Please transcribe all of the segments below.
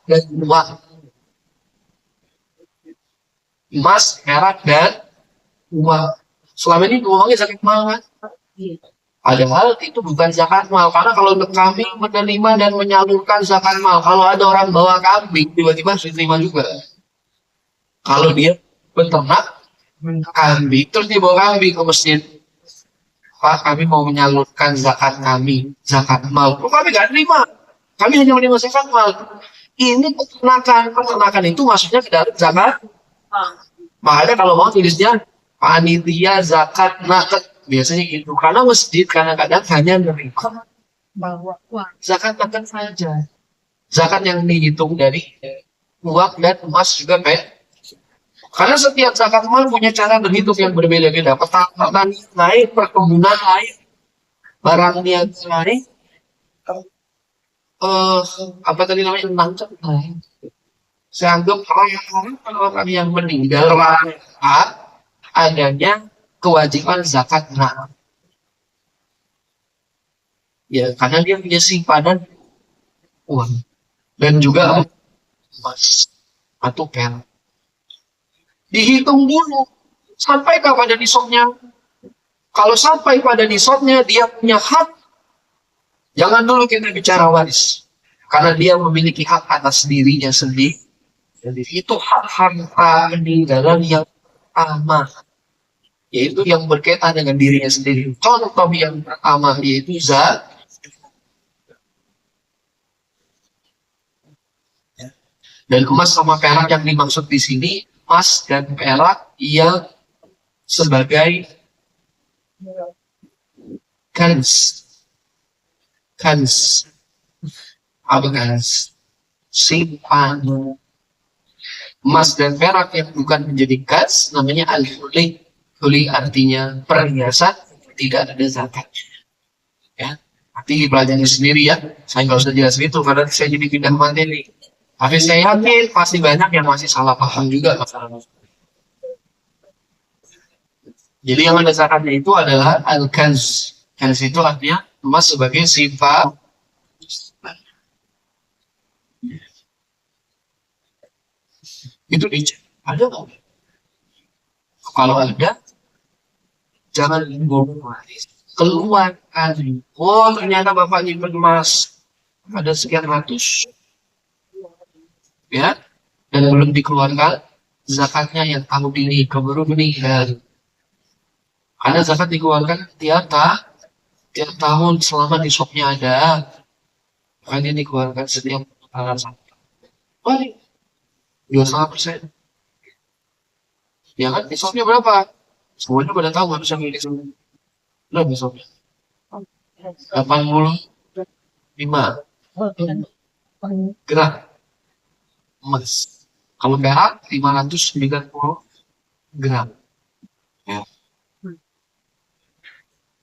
dan uang. Emas, perak, dan uang. Selama ini uangnya zakat mal kan? Padahal itu bukan zakat mal. Karena kalau untuk kami menerima dan menyalurkan zakat mal, kalau ada orang bawa kambing, tiba-tiba harus diterima juga. Kalau dia beternak kambing, terus dia bawa kambing ke masjid, Pak, kami mau menyalurkan zakat kami, zakat mal. Oh, kami nggak terima. Kami hanya menerima zakat mal. Ini peternakan itu maksudnya ke dalam zakat. Makanya kalau mau tulisnya panitia zakat naket biasanya gitu. Karena masjid kadang-kadang hanya menerima zakat naket saja. Zakat yang dihitung dari uang dan emas juga karena setiap zakat mal punya cara berhitung yang berbeda-beda. Petani naik, perkebunan naik, barang niaga naik, apa tadi namanya nangkep naik. Saya anggap orang yang meninggal adanya kewajiban zakat mal. Ya, karena dia punya simpanan uang dan juga emas atau perak. Dihitung dulu sampai pada nisabnya. Kalau sampai pada nisabnya dia punya hak. Jangan dulu kita bicara waris, karena dia memiliki hak atas dirinya sendiri. Jadi itu hak harta peninggalan yang pertama, yaitu yang berkaitan dengan dirinya sendiri. Contoh yang pertama yaitu zakat. Dan emas sama perak yang dimaksud di sini, emas dan perak yang sebagai kans, apa kans? Simpanan. Emas dan perak yang bukan menjadi kans namanya al-huli. Huli artinya perhiasan, tidak ada zakatnya. Ya, nanti dipelajari sendiri ya. Saya nggak usah jelasin itu karena saya jadi pindah materi. Tapi saya yakin pasti banyak yang masih salah paham juga masalah. Jadi yang ada zakatnya itu adalah al-kanz. Kanz itu artinya emas sebagai sifat. Itu dicek. Ada nggak? Kalau ada, jangan dibawa keluarkan. Oh, ternyata bapak nyimpen emas ada sekian ratus, ya, dan belum dikeluarkan zakatnya yang tahun ini keburu meninggal. Karena zakat dikeluarkan tiap tahun selama nisabnya ada. Makanya dikeluarkan setiap tanggal 1. Paling 2,5%. Ya kan, nisabnya berapa? Semuanya pada tahu, nggak bisa milih semua. Berapa nisabnya? 85 gram emas. Kalau perak 590 gram. Ya.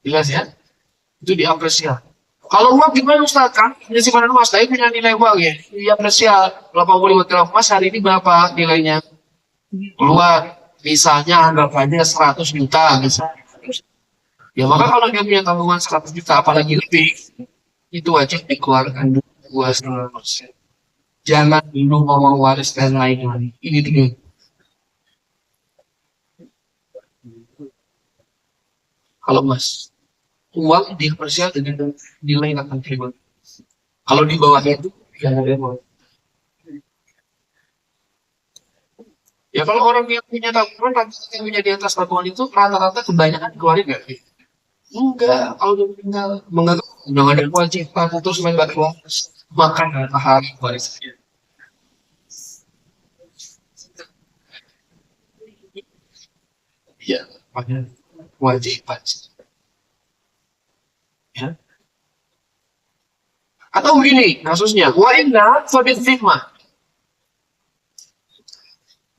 Jelas ya? Itu diapresiasi. Kalau uang gimana Ustaz? Kan punya simpanan emas, tapi punya nilai uang ya. Diapresiasi 85 gram emas hari ini berapa nilainya? Keluar. Misalnya anggap aja 100 juta misalnya. Ya maka kalau dia punya tabungan 100 juta apalagi lebih, itu wajib dikeluarkan 2,5%. Jangan dulu ngomong waris dan lain-lain. Ini dulu. Kalau emas, uang diapresiasi dengan nilai yang akan terima. Kalau di bawahnya itu, jangan ada. Ya kalau orang yang punya tabungan, rata-rata yang punya di atas tabungan itu rata-rata kebanyakan keluarin nggak? Enggak, kalau dia tinggal menganggap udah ada kewajiban terus main batu makan hari warisnya. Iya, makanya kewajiban. Ya. Atau begini kasusnya, wa inna fabit hikmah.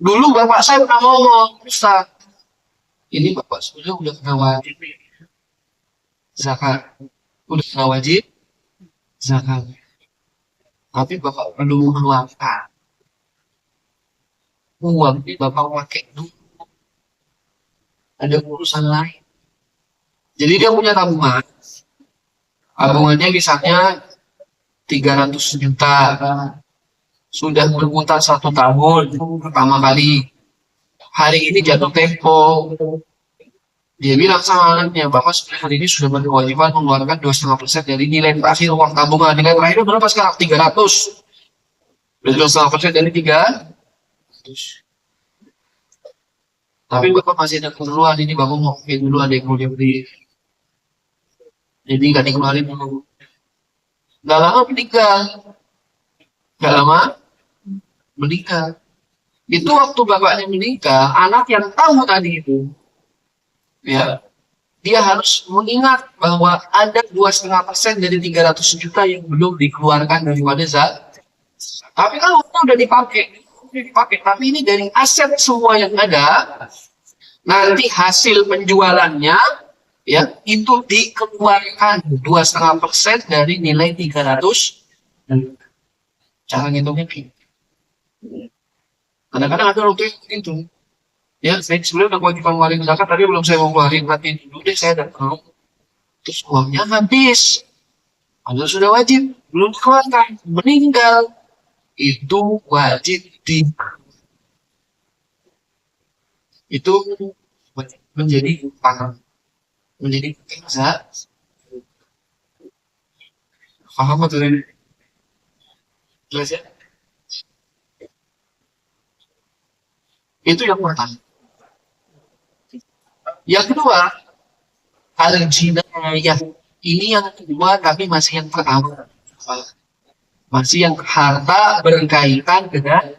Dulu bapak saya pernah ngomong, Ustaz, ini bapak sudah kena wajib zakat, udah kena wajib zakat, tapi bapak belum mengeluarkan uang ini bapak pakai dulu, ada urusan lain. Jadi dia punya tabungannya misalnya 300 juta, sudah berputar 1 tahun pertama kali. Hari ini jatuh tempo. Dia bilang sama anaknya, Bapak hari ini sudah berkewajiban mengeluarkan 2,5% dari nilai terakhir uang tabungan. Nilai terakhir berapa sekarang? 300. 2,5% dari 300. Tapi Bapak masih ada keperluan ini, Bapak mau pakai dulu, ada yang mau dibeli. Jadi nggak dikeluarin dulu. Nggak lama meninggal. Nggak lama meninggal. Itu waktu bapaknya meninggal, anak yang tahu tadi itu, ya, dia harus mengingat bahwa ada 2,5% dari 300 juta yang belum dikeluarkan daripada zakat. Tapi kalau udah dipakai, tapi ini dari aset semua yang ada, nanti hasil penjualannya, ya, itu dikeluarkan 2,5% dari nilai 300. Cara ngitungnya gitu. Kadang-kadang ada waktu itu, ya, saya sebenarnya udah kewajiban ngeluarin zakat, tapi belum saya mau ngeluarin, nanti dulu deh saya datang. Terus uangnya habis. Padahal sudah wajib, belum dikeluarkan, meninggal. Itu wajib itu menjadi utang, menjadi zakat. Paham betul ini? Jelas ya? Itu yang pertama. Yang kedua, al-jinayah. Ini yang kedua, tapi masih yang pertama. Masih yang harta berkaitan dengan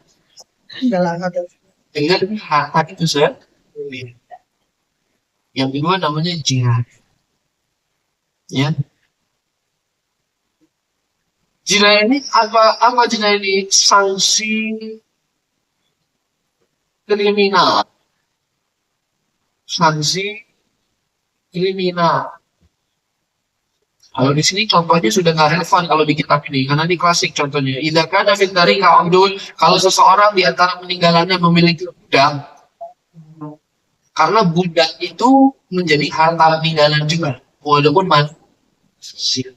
harta itu sendiri. Yang kedua namanya jinayah. Ya. Jinayah ini apa jinayah ini? Sanksi kriminal. Sanksi kriminal. Kalau di sini contohnya sudah nggak relevan kalau di kitab ini, karena di klasik contohnya. Idza kana fi dari kaudun, kalau seseorang di antara peninggalannya memiliki budak, karena budak itu menjadi harta peninggalan juga, walaupun manusia.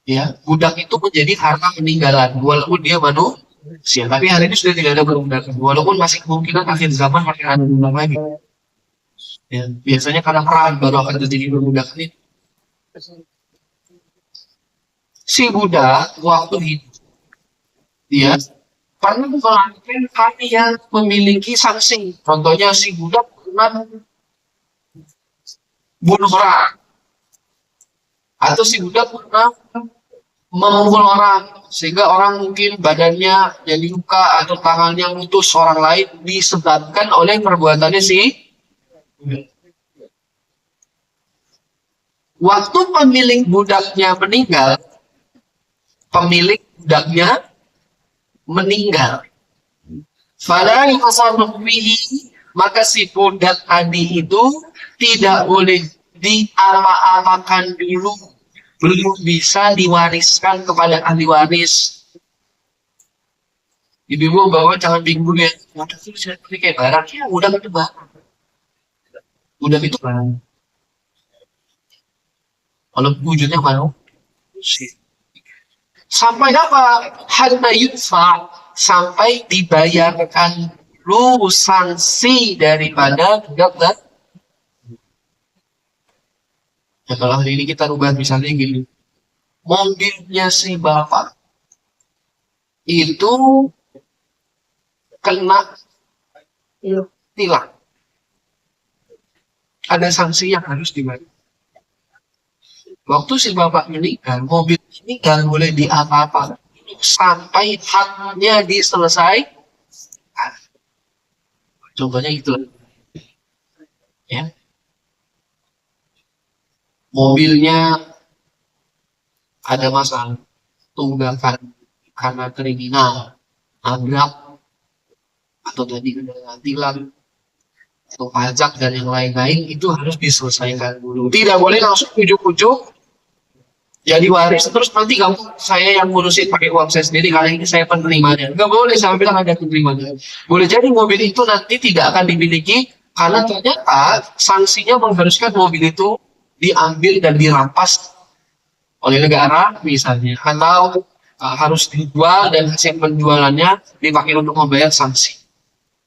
Ya, budak itu menjadi harta peninggalan, walaupun dia manusia. Tapi hari ini sudah tidak ada perbudakan, walaupun masih kemungkinan akhir zaman masih ada budak lagi. Ya, biasanya karena perang baru akan terjadi perbudakan itu. Si budak waktu hidup dia pernah melakukan hal yang memiliki sanksi. Contohnya si budak pernah bunuh orang, atau si budak pernah memukul orang sehingga orang mungkin badannya jadi luka atau tangannya putus orang lain disebabkan oleh perbuatannya si budak. Waktu pemilik budaknya meninggal, fala yutasarraf bihi, maka si budak tadi itu tidak boleh diapa-apakan dulu, belum bisa diwariskan kepada ahli waris. Ibu bawa jangan bingung ya, budak itu seperti kayak barang ya, budak itu barang. Budak itu barang. Kalau wujudnya mau sampai apa? Hatta yudfa, sampai dibayarkan dulu sanksi daripada budak. Ya, kalau hari ini kita rubah misalnya gini, mobilnya si bapak itu kena tilang, ada sanksi yang harus dibayar. Waktu si bapak meninggal, mobil ini nggak boleh diapa-apa sampai haknya diselesaikan. Contohnya gitu lah. Ya. Mobilnya ada masalah, tunggakan karena kriminal, nabrak, atau tadi kena tilang, atau pajak dan yang lain-lain, itu harus diselesaikan dulu. Tidak boleh langsung ujuk-ujuk jadi waris terus nanti kamu saya yang ngurusin pakai uang saya sendiri karena ini saya penerimanya. Nggak boleh, saya bilang ada penerimanya. Boleh jadi mobil itu nanti tidak akan dimiliki karena ternyata sanksinya mengharuskan mobil itu diambil dan dirampas oleh negara misalnya, atau harus dijual dan hasil penjualannya dipakai untuk membayar sanksi.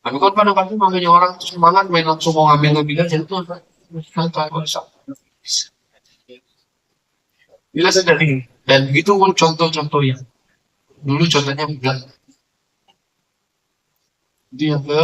Tapi kan kadang-kadang namanya orang tuh semangat main langsung mau ngambil aja itu bila sedari dan itu pun contoh-contohnya. Dulu contohnya bilang dia ke